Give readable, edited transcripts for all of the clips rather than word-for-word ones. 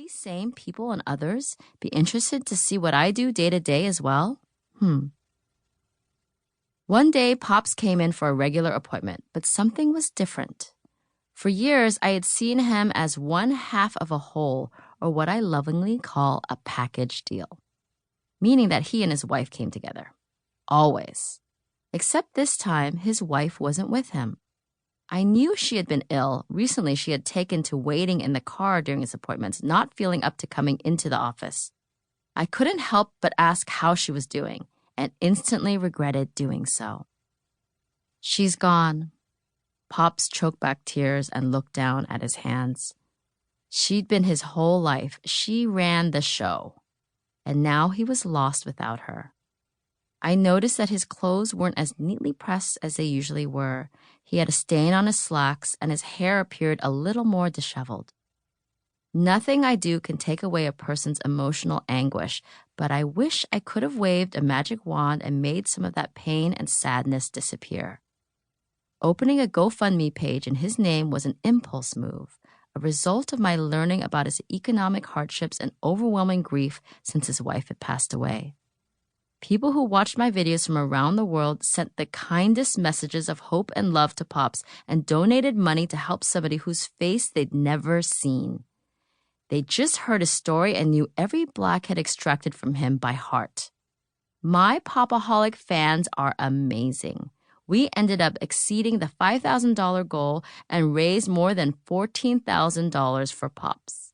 these same people and others be interested to see what I do day to day as well? One day, Pops came in for a regular appointment, but something was different. For years, I had seen him as one half of a whole, or what I lovingly call a package deal, meaning that he and his wife came together. Always. Except this time, his wife wasn't with him. I knew she had been ill. Recently, she had taken to waiting in the car during his appointments, not feeling up to coming into the office. I couldn't help but ask how she was doing, and instantly regretted doing so. She's gone. Pops choked back tears and looked down at his hands. She'd been his whole life. She ran the show. And now he was lost without her. I noticed that his clothes weren't as neatly pressed as they usually were. He had a stain on his slacks, and his hair appeared a little more disheveled. Nothing I do can take away a person's emotional anguish, but I wish I could have waved a magic wand and made some of that pain and sadness disappear. Opening a GoFundMe page in his name was an impulse move, a result of my learning about his economic hardships and overwhelming grief since his wife had passed away. People who watched my videos from around the world sent the kindest messages of hope and love to Pops and donated money to help somebody whose face they'd never seen. They just heard his story and knew every blackhead extracted from him by heart. My Popaholic fans are amazing. We ended up exceeding the $5,000 goal and raised more than $14,000 for Pops.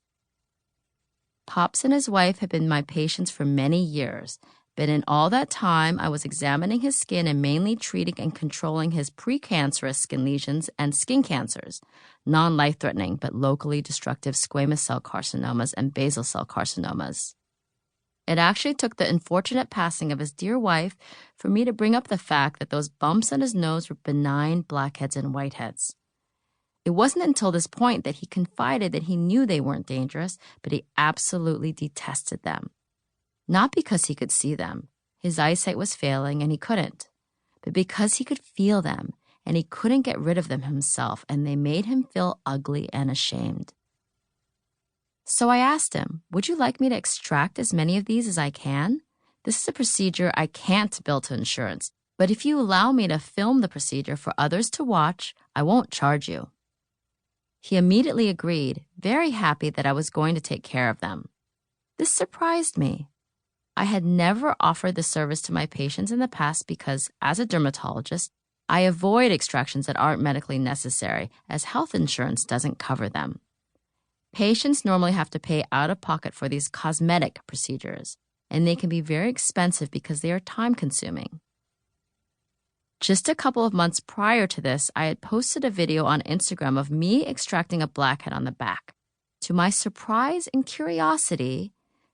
Pops and his wife had been my patients for many years, but in all that time, I was examining his skin and mainly treating and controlling his precancerous skin lesions and skin cancers, non-life-threatening but locally destructive squamous cell carcinomas and basal cell carcinomas. It actually took the unfortunate passing of his dear wife for me to bring up the fact that those bumps on his nose were benign blackheads and whiteheads. It wasn't until this point that he confided that he knew they weren't dangerous, but he absolutely detested them. Not because he could see them. His eyesight was failing and he couldn't, but because he could feel them and he couldn't get rid of them himself, and they made him feel ugly and ashamed. So I asked him, would you like me to extract as many of these as I can? This is a procedure I can't bill to insurance, but if you allow me to film the procedure for others to watch, I won't charge you. He immediately agreed, very happy that I was going to take care of them. This surprised me. I had never offered the service to my patients in the past because, as a dermatologist, I avoid extractions that aren't medically necessary, as health insurance doesn't cover them. Patients normally have to pay out of pocket for these cosmetic procedures, and they can be very expensive because they are time-consuming. Just a couple of months prior to this, I had posted a video on Instagram of me extracting a blackhead on the back. To my surprise and curiosity,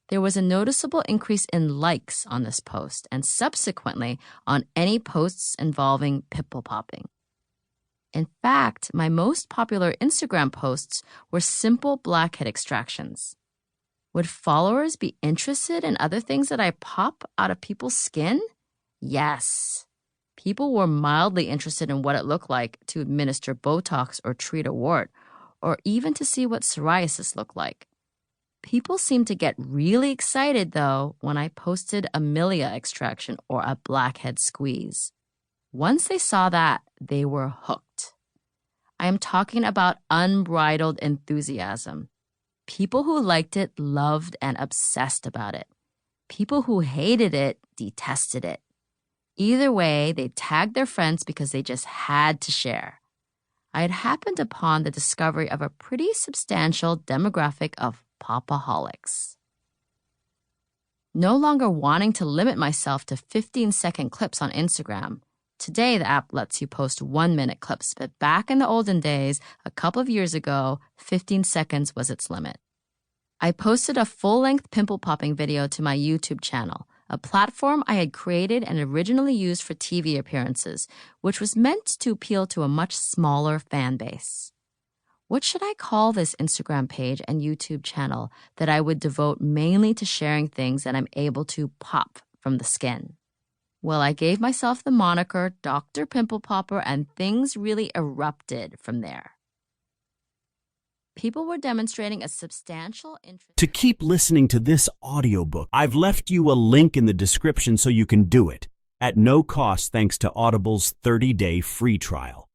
there was a noticeable increase in likes on this post and subsequently on any posts involving pimple popping. In fact, my most popular Instagram posts were simple blackhead extractions. Would followers be interested in other things that I pop out of people's skin? Yes. People were mildly interested in what it looked like to administer Botox or treat a wart, or even to see what psoriasis looked like. People seemed to get really excited, though, when I posted a milia extraction or a blackhead squeeze. Once they saw that, they were hooked. I am talking about unbridled enthusiasm. People who liked it loved and obsessed about it. People who hated it detested it. Either way, they tagged their friends because they just had to share. I had happened upon the discovery of a pretty substantial demographic of Popaholics. No longer wanting to limit myself to 15-second clips on Instagram. Today, the app lets you post 1-minute clips, but back in the olden days, a couple of years ago, 15 seconds was its limit. I posted a full-length pimple popping video to my YouTube channel, a platform I had created and originally used for TV appearances, which was meant to appeal to a much smaller fan base. What should I call this Instagram page and YouTube channel that I would devote mainly to sharing things that I'm able to pop from the skin? Well, I gave myself the moniker Dr. Pimple Popper, and things really erupted from there. People were demonstrating a substantial interest. To keep listening to this audiobook, I've left you a link in the description so you can do it at no cost thanks to Audible's 30-day free trial.